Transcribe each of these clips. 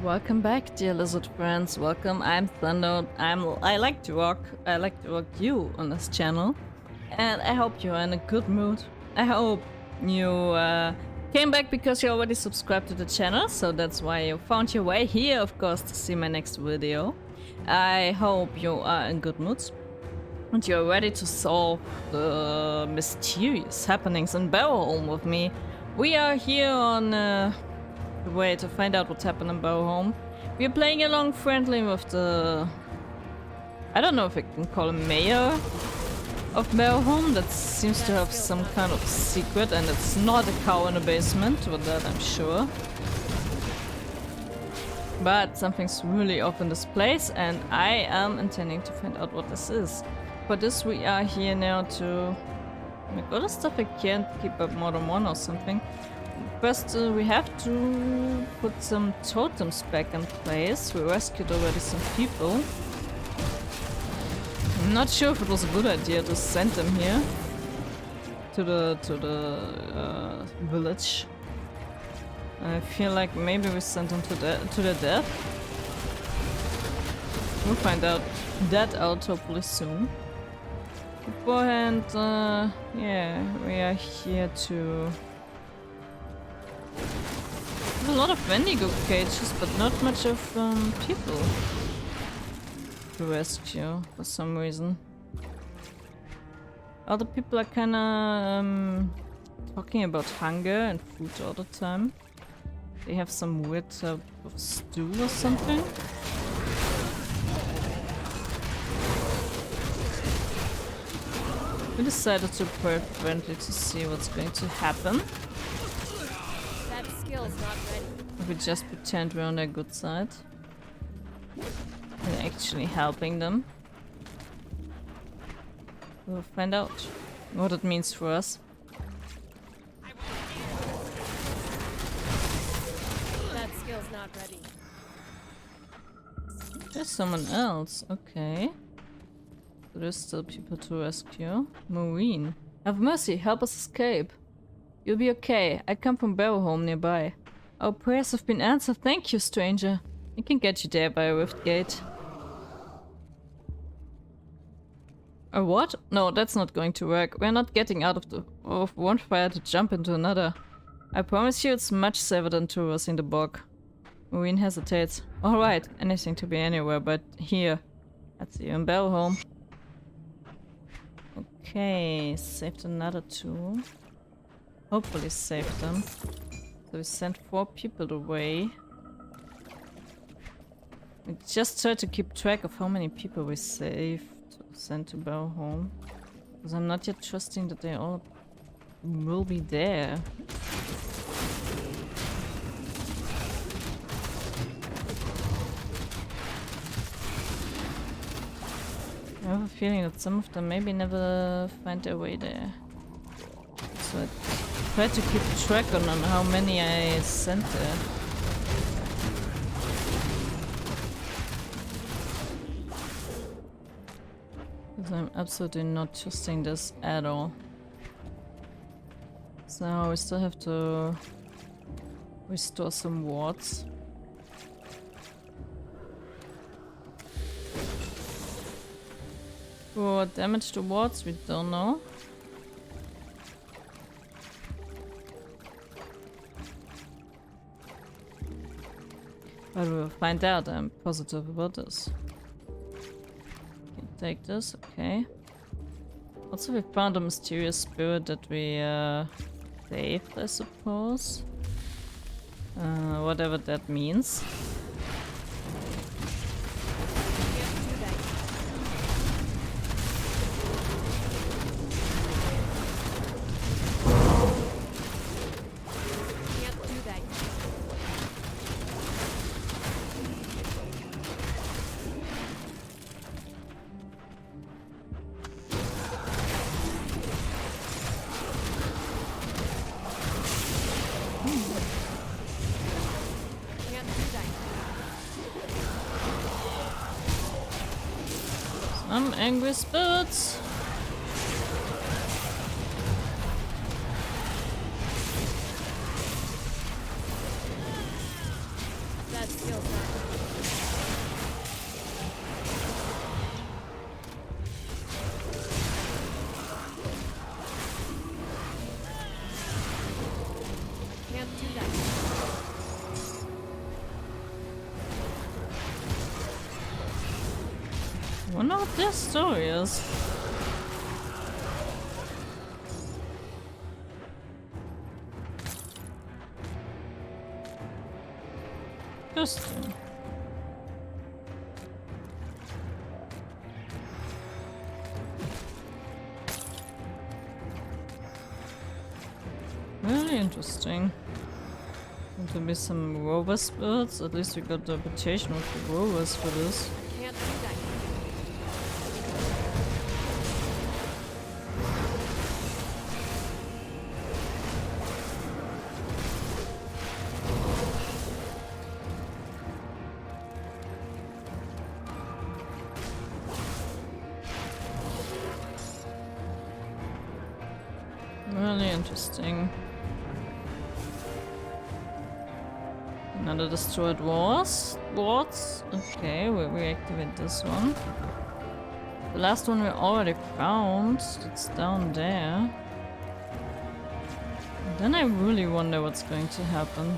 Welcome back, dear lizard friends. Welcome. I'm Thunder. I like to rock. I like to rock you on this channel, and I hope you're in a good mood. I hope you came back because you already subscribed to the channel, so that's why you found your way here, of course, to see my next video. I hope you are in good moods and you're ready to solve the mysterious happenings in Barrowholm with me. We are here on way to find out what's happened in Barrowholm. We're playing along friendly with the... I don't know if I can call him mayor of Barrowholm. That seems to have some kind of secret, and it's not a cow in the basement, with that I'm sure. But something's really off in this place, and I am intending to find out what this is. For this we are here now to make other stuff I can't keep up more than one or something. First, we have to put some totems back in place. We rescued already some people. I'm not sure if it was a good idea to send them here to the village. I feel like maybe we sent them to their death. We'll find out hopefully soon. Beforehand, yeah, we are here to... There's a lot of Wendigo cages, but not much of people to rescue for some reason. Other people are kinda talking about hunger and food all the time. They have some weird type of stew or something. We decided to play friendly to see what's going to happen. Not ready. We just pretend we're on their good side. We're actually helping them. We'll find out what it means for us. That skill's not ready. There's someone else, okay. So there's still people to rescue. Maureen. Have mercy, help us escape. You'll be okay. I come from Barrowholm nearby. Our prayers have been answered. Thank you, stranger. I can get you there by a rift gate. A what? No, that's not going to work. We're not getting out of one fire to jump into another. I promise you it's much safer than traversing the bog. Maureen hesitates. Alright, anything to be anywhere but here. That's you in Barrowholm. Okay, saved another two. Hopefully save them. So we sent 4 people away. We just try to keep track of how many people we saved to send to Barrowholm. Because I'm not yet trusting that they all will be there. I have a feeling that some of them maybe never find their way there. So I try to keep track on how many I sent there. Because I'm absolutely not trusting this at all. So we still have to restore some wards. For damage to wards, we don't know. But we'll find out, I'm positive about this. Can take this, okay. Also, we found a mysterious spirit that we saved, I suppose. Whatever that means. Some angry spirits. That skill's what their story is. Interesting. Really interesting. Going to be some rover spirits. At least we got the reputation of the rovers for this. Can't do that. Really interesting. Another destroyed wards. Okay, we reactivate this one. The last one we already found. It's down there. And then I really wonder what's going to happen.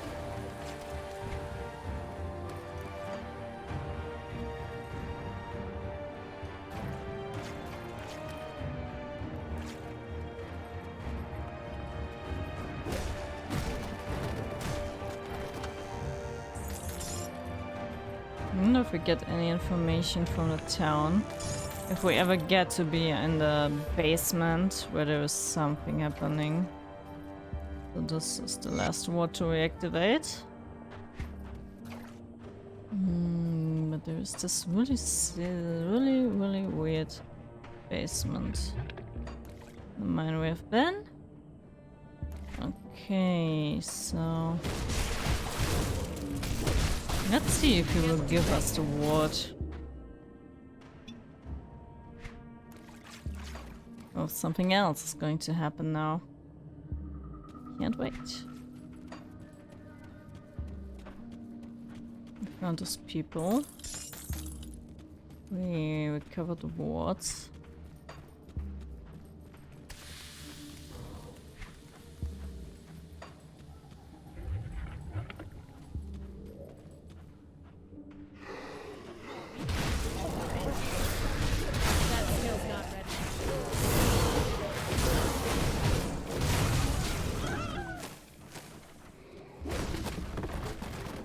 I wonder if we get any information from the town. If we ever get to be in the basement where there is something happening. So this is the last ward to reactivate. But there is this really weird basement. The mine we have been. Okay, so let's see if he will give us the ward. Oh, something else is going to happen now. Can't wait. We found those people. We recovered the wards. That skill's not ready.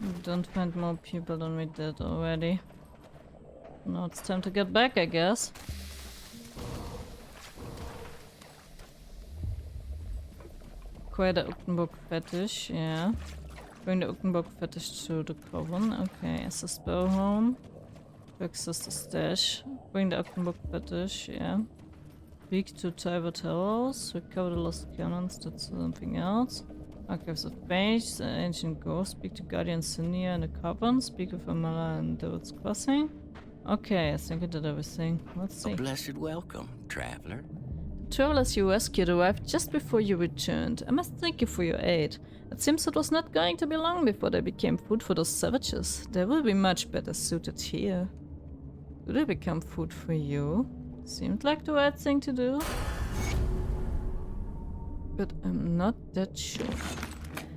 We don't find more people than we did already. Now it's time to get back, I guess. Acquire the Uckenburg fetish, yeah. Bring the Uckenburg fetish to the coven. Okay, assist bow home. Access the stash. Bring the Uckenburg fetish, yeah. Speak to Tiber Towers. Recover the lost cannons, that's something else. Archives of Mage, the ancient ghost. Speak to Guardian Cinia in the coven. Speak with Amara and David's Crossing. Okay, I think I did everything. Let's see. A blessed welcome, traveler. The travelers you rescued arrived just before you returned. I must thank you for your aid. It seems it was not going to be long before they became food for those savages. They will be much better suited here. Do they become food for you? Seemed like the right thing to do. But I'm not that sure.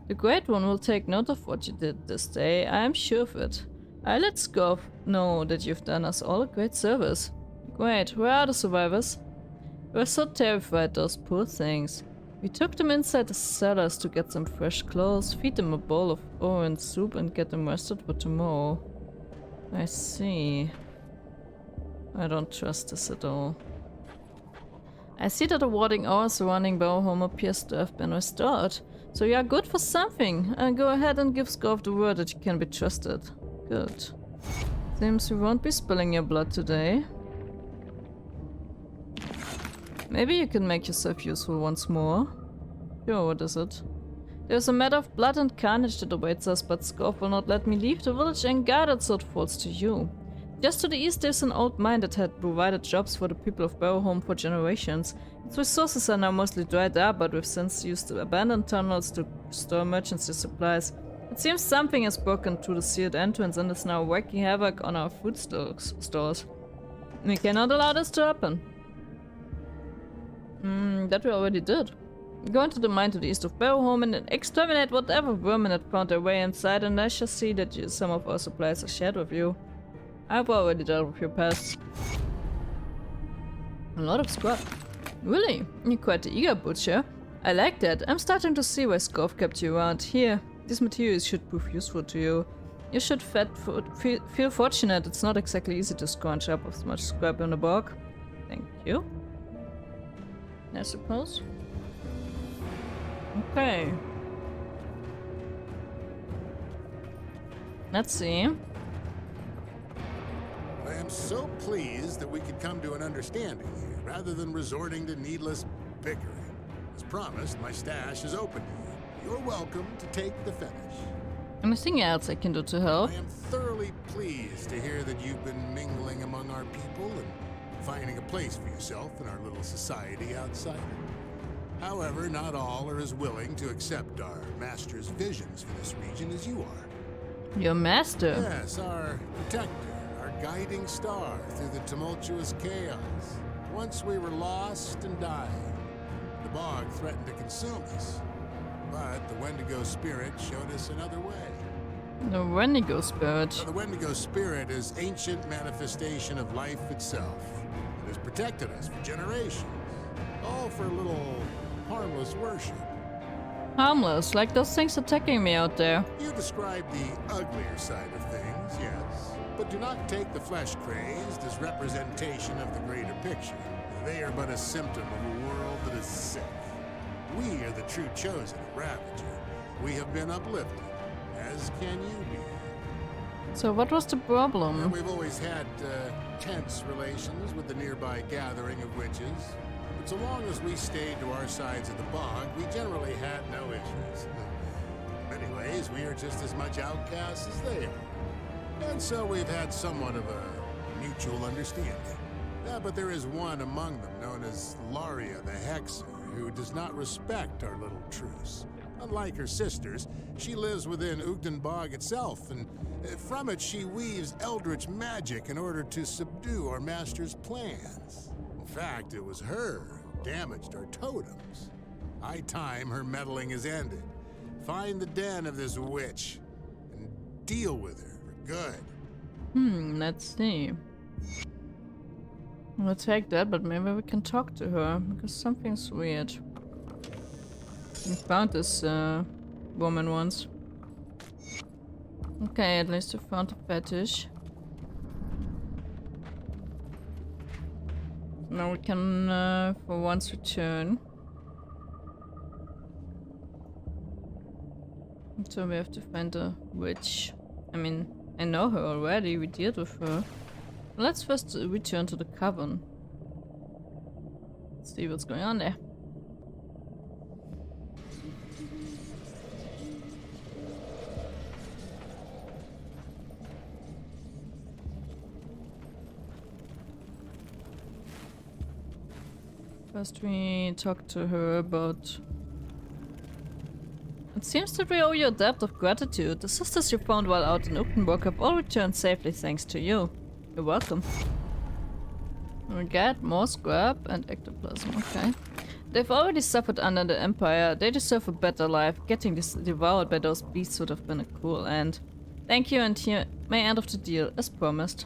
The Great One will take note of what you did this day, I am sure of it. I let Skov know that you've done us all a great service. Great, where are the survivors? We were so terrified, those poor things. We took them inside the cellars to get some fresh clothes, feed them a bowl of orange soup and get them rested for tomorrow. I see. I don't trust this at all. I see that the warding hour surrounding Bauholm appears to have been restored. So you are good for something. Go ahead and give Skov the word that you can be trusted. Good. Seems we won't be spilling your blood today. Maybe you can make yourself useful once more. Sure, what is it? There's a matter of blood and carnage that awaits us, but Skov will not let me leave the village and guard it, so it falls to you. Just to the east there's an old mine that had provided jobs for the people of Bauholm for generations. Its resources are now mostly dried up, but we've since used the abandoned tunnels to store emergency supplies. It seems something has broken through the sealed entrance and is now wreaking havoc on our food stores. We cannot allow this to happen. That we already did. Go into the mine to the east of Bauholm and exterminate whatever vermin that found their way inside, and I shall see that some of our supplies are shared with you. I've already dealt with your pests. A lot of scrap. Really? You're quite the eager butcher. I like that. I'm starting to see why Scorf kept you around here. These materials should prove useful to you. You should feel fortunate. It's not exactly easy to scrounge up as much scrap in the bog. Thank you. I suppose. Okay. Let's see. I am so pleased that we could come to an understanding here, rather than resorting to needless bickering. As promised, my stash is open to you. You're welcome to take the fetish. Anything else I can do to help? I am thoroughly pleased to hear that you've been mingling among our people and finding a place for yourself in our little society outside. However, not all are as willing to accept our master's visions for this region as you are. Your master? Yes, our protector, our guiding star through the tumultuous chaos. Once we were lost and dying. The bog threatened to consume us. But the Wendigo spirit showed us another way. The Wendigo spirit. Now, the Wendigo spirit is ancient manifestation of life itself. It has protected us for generations. All for a little harmless worship. Harmless, like those things attacking me out there. You describe the uglier side of things, yes. But do not take the flesh-crazed as representation of the greater picture. They are but a symptom of a world that is sick. We are the true chosen Ravager. We have been uplifted, as can you be. So what was the problem? And we've always had tense relations with the nearby gathering of witches. But so long as we stayed to our sides of the bog, we generally had no issues. In many ways, we are just as much outcasts as they are. And so we've had somewhat of a mutual understanding. But there is one among them, known as Laria the Hexer, who does not respect our little truce. Unlike her sisters, she lives within Ugden Bog itself, and from it she weaves eldritch magic in order to subdue our master's plans. In fact, it was her who damaged our totems. High time her meddling is ended. Find the den of this witch, and deal with her for good. Let's see. We'll take that, but maybe we can talk to her, because something's weird. We found this woman once. Okay, at least we found a fetish. Now we can, for once, return. So we have to find a witch. I mean, I know her already, we dealt with her. Let's first return to the cavern. See what's going on there. First we talk to her about... It seems that we owe you a debt of gratitude. The sisters you found while out in Upenburg have all returned safely thanks to you. You're welcome. We get more scrap and ectoplasm, okay. They've already suffered under the Empire. They deserve a better life. Getting devoured by those beasts would have been a cruel end. Thank you, and here, my end of the deal, as promised.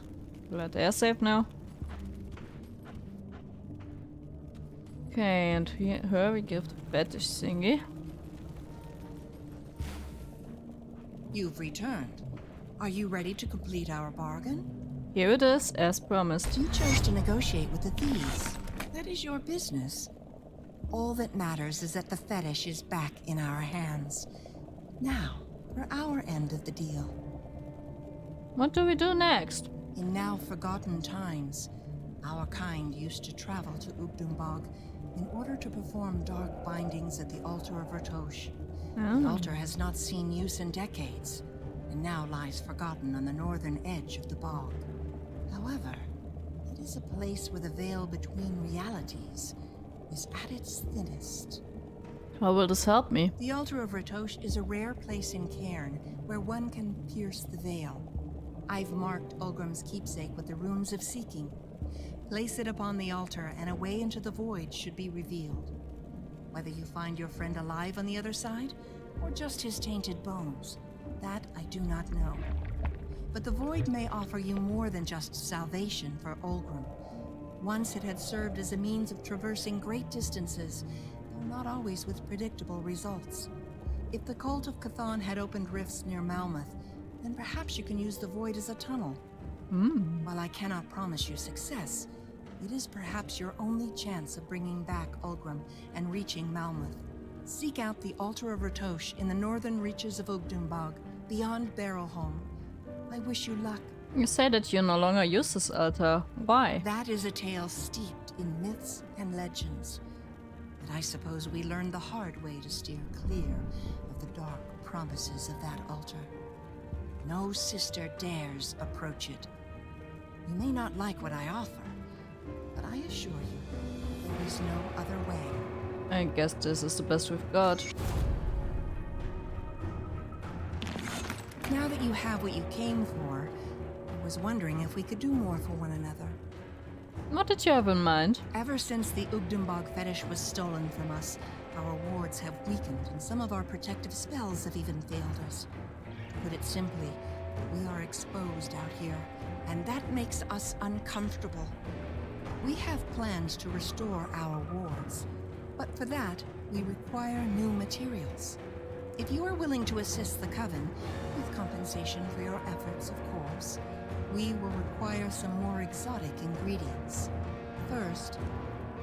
Glad they are safe now. Okay, and her we give the fetish thingy. You've returned. Are you ready to complete our bargain? Here it is, as promised. You chose to negotiate with the thieves. That is your business. All that matters is that the fetish is back in our hands. Now, for our end of the deal. What do we do next? In now forgotten times, our kind used to travel to Ugdenbog in order to perform dark bindings at the altar of Ratosh. The altar has not seen use in decades, and now lies forgotten on the northern edge of the bog. However, it is a place where the veil between realities is at its thinnest. How will this help me? The altar of Ratosh is a rare place in Cairn where one can pierce the veil. I've marked Ulgrim's keepsake with the runes of seeking. Place it upon the altar and a way into the void should be revealed. Whether you find your friend alive on the other side, or just his tainted bones, that I do not know. But the void may offer you more than just salvation for Ulgrim. Once it had served as a means of traversing great distances, though not always with predictable results. If the cult of Chthon had opened rifts near Malmouth, then perhaps you can use the void as a tunnel. While I cannot promise you success, it is perhaps your only chance of bringing back Ulgrim and reaching Malmouth. Seek out the Altar of Ratosh in the northern reaches of Ugdumbog, beyond Barrelholm. I wish you luck. You say that you no longer use this altar. Why? That is a tale steeped in myths and legends. But I suppose we learned the hard way to steer clear of the dark promises of that altar. No sister dares approach it. You may not like what I offer, but I assure you, there is no other way. I guess this is the best we've got. Now that you have what you came for, I was wondering if we could do more for one another. What did you have in mind? Ever since the Ugdumbog fetish was stolen from us, our wards have weakened and some of our protective spells have even failed us. To put it simply, we are exposed out here, and that makes us uncomfortable. We have plans to restore our wards, but for that, we require new materials. If you are willing to assist the Coven, with compensation for your efforts, of course, we will require some more exotic ingredients. First,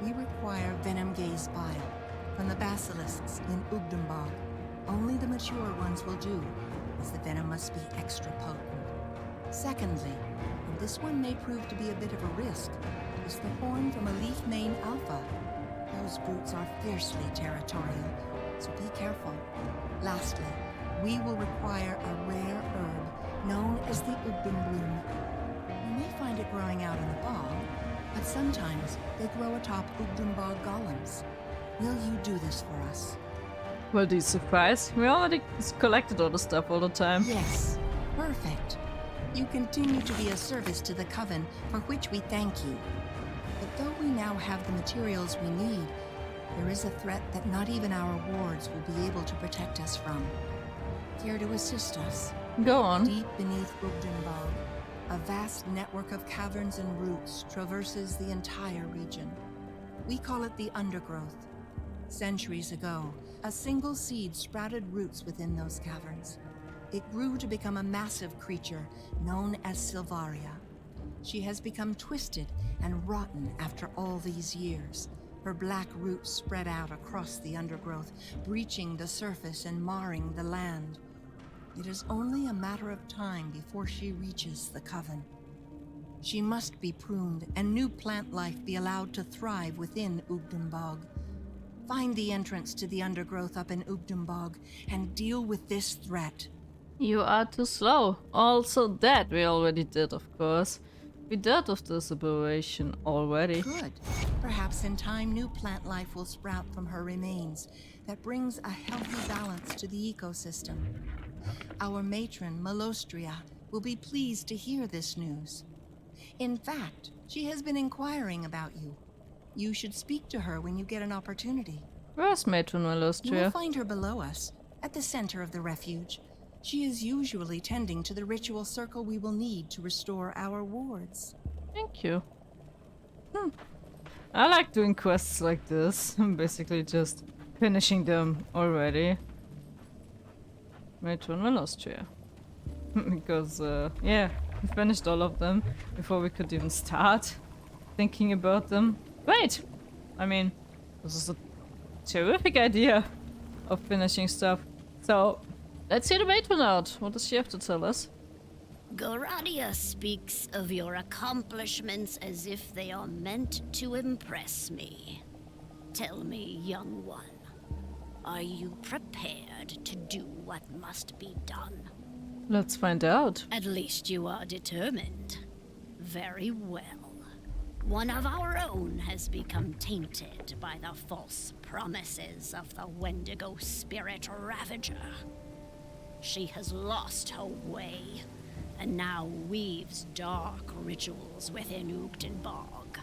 we require venom gaze bile from the basilisks in Ugdumbog. Only the mature ones will do, as the venom must be extra potent. Secondly, and this one may prove to be a bit of a risk, is the horn from a leaf mane alpha. Those brutes are fiercely territorial, so be careful. Lastly, we will require a rare herb known as the Ugdum bloom. You may find it growing out in the bog, but sometimes they grow atop Ugdumbog golems. Will you do this for us? Well, do you surprise? We already collected all the stuff all the time. Yes, perfect. You continue to be a service to the Coven, for which we thank you. But though we now have the materials we need, there is a threat that not even our wards will be able to protect us from. Care to assist us? Go on. Deep beneath Ugdumbog, a vast network of caverns and roots traverses the entire region. We call it the Undergrowth. Centuries ago, a single seed sprouted roots within those caverns. It grew to become a massive creature known as Silvaria. She has become twisted and rotten after all these years. Her black roots spread out across the undergrowth, breaching the surface and marring the land. It is only a matter of time before she reaches the Coven. She must be pruned and new plant life be allowed to thrive within Ugdumbog. Find the entrance to the undergrowth up in Ugdumbog and deal with this threat. You are too slow. Also that we already did, of course. We dealt with this aberration already. Good. Perhaps in time new plant life will sprout from her remains that brings a healthy balance to the ecosystem. Our matron, Malostria, will be pleased to hear this news. In fact, she has been inquiring about you. You should speak to her when you get an opportunity. Where's Matron You will Malostria? find her below us, at the center of the refuge. She is usually tending to the ritual circle we will need to restore our wards. Thank you. I like doing quests like this. I'm basically just finishing them already. Matron Malostria. Because, yeah, we finished all of them before we could even start thinking about them. Wait! I mean, this is a terrific idea of finishing stuff. So, let's hear the matron out. What does she have to tell us? Goradia speaks of your accomplishments as if they are meant to impress me. Tell me, young one, are you prepared to do what must be done? Let's find out. At least you are determined. Very well. One of our own has become tainted by the false promises of the Wendigo spirit Ravager. She has lost her way, and now weaves dark rituals within Ugdenbog.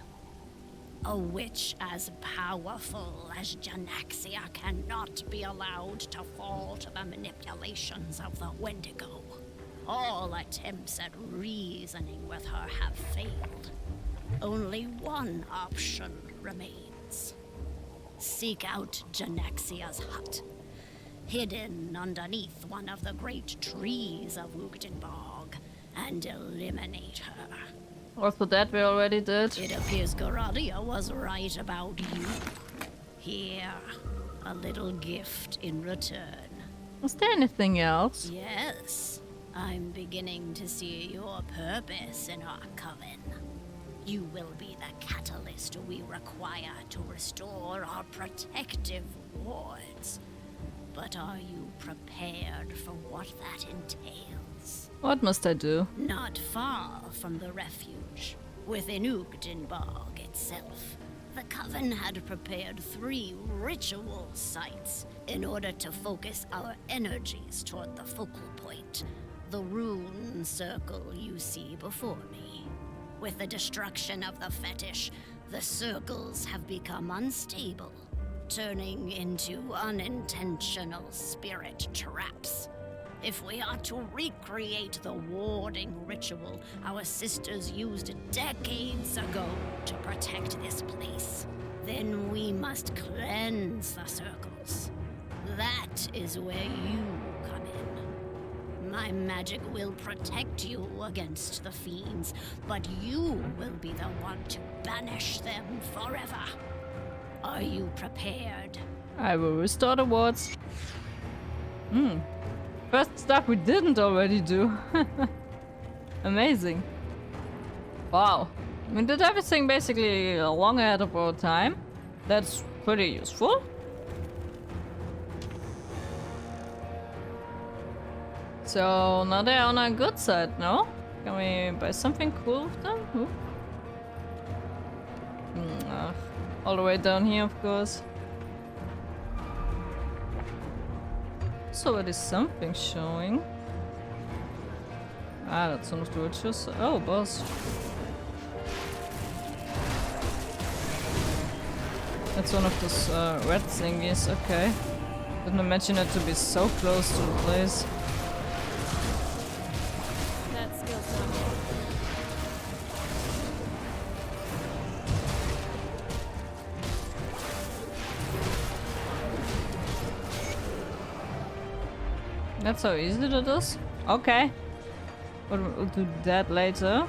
A witch as powerful as Janaxia cannot be allowed to fall to the manipulations of the Wendigo. All attempts at reasoning with her have failed. only one option remains. Seek out Janaxia's hut, hidden underneath one of the great trees of Ugdenbog, and eliminate her. Also that we already did. It appears Garadia was right about you. Here, a little gift in return. Is there anything else? Yes, I'm beginning to see your purpose in our coven. You will be the catalyst we require to restore our protective wards. But are you prepared for what that entails? What must I do? Not far from the refuge, within Ugdenbog itself, the Coven had prepared 3 ritual sites in order to focus our energies toward the focal point, the rune circle you see before me. With the destruction of the fetish, the circles have become unstable, turning into unintentional spirit traps. If we are to recreate the warding ritual our sisters used decades ago to protect this place, then we must cleanse the circles. That is where you come in. My magic will protect you against the fiends, but you will be the one to banish them forever. Are you prepared? I will restore the wards. First stuff we didn't already do. Amazing. Wow. We did everything basically long ahead of our time. That's pretty useful. So now they're on our good side, no? Can we buy something cool with them? Ooh. All the way down here, of course. So it is something showing. Ah, that's one of the witches. Oh, boss. That's one of those red thingies, okay. Didn't imagine it to be so close to the place. That skill's not ready. That's how easy that is? Okay. But we'll do that later.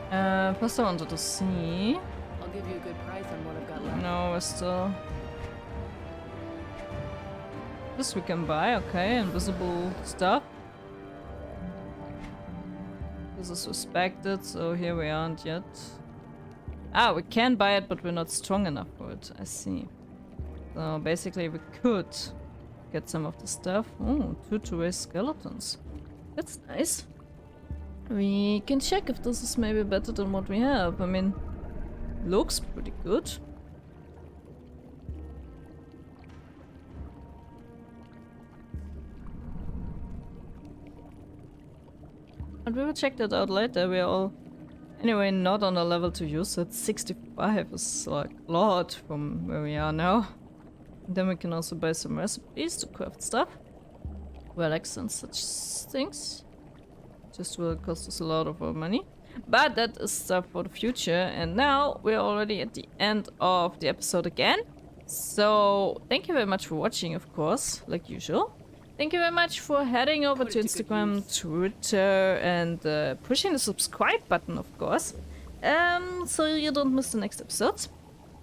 First I wanted to see. I'll give you a good price on what I've got left. No, we're still... This we can buy, okay. Invisible stuff. This is respected, so here we aren't yet. Ah, we can buy it, but we're not strong enough for it. I see. So basically we could get some of the stuff. Oh, 2 two-way skeletons. That's nice. We can check if this is maybe better than what we have. I mean, looks pretty good. But we will check that out later. We are all anyway not on a level to use it. 65 is like a lot from where we are now. Then we can also buy some recipes to craft stuff. Relics and such things. Just will cost us a lot of our money. But that is stuff for the future. And now we're already at the end of the episode again. So thank you very much for watching, of course, like usual. Thank you very much for heading over to Instagram, Twitter, and pushing the subscribe button, of course. So you don't miss the next episodes.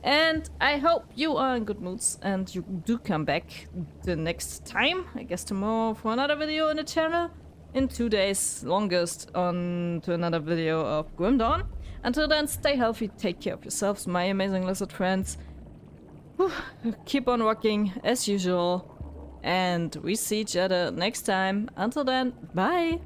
And I hope you are in good moods and you do come back the next time, I guess tomorrow, for another video on the channel. In 2 days, longest, on to another video of Grim Dawn. Until then, stay healthy, take care of yourselves, my amazing lizard friends. Whew, keep on rocking as usual. And we see each other next time. Until then, bye!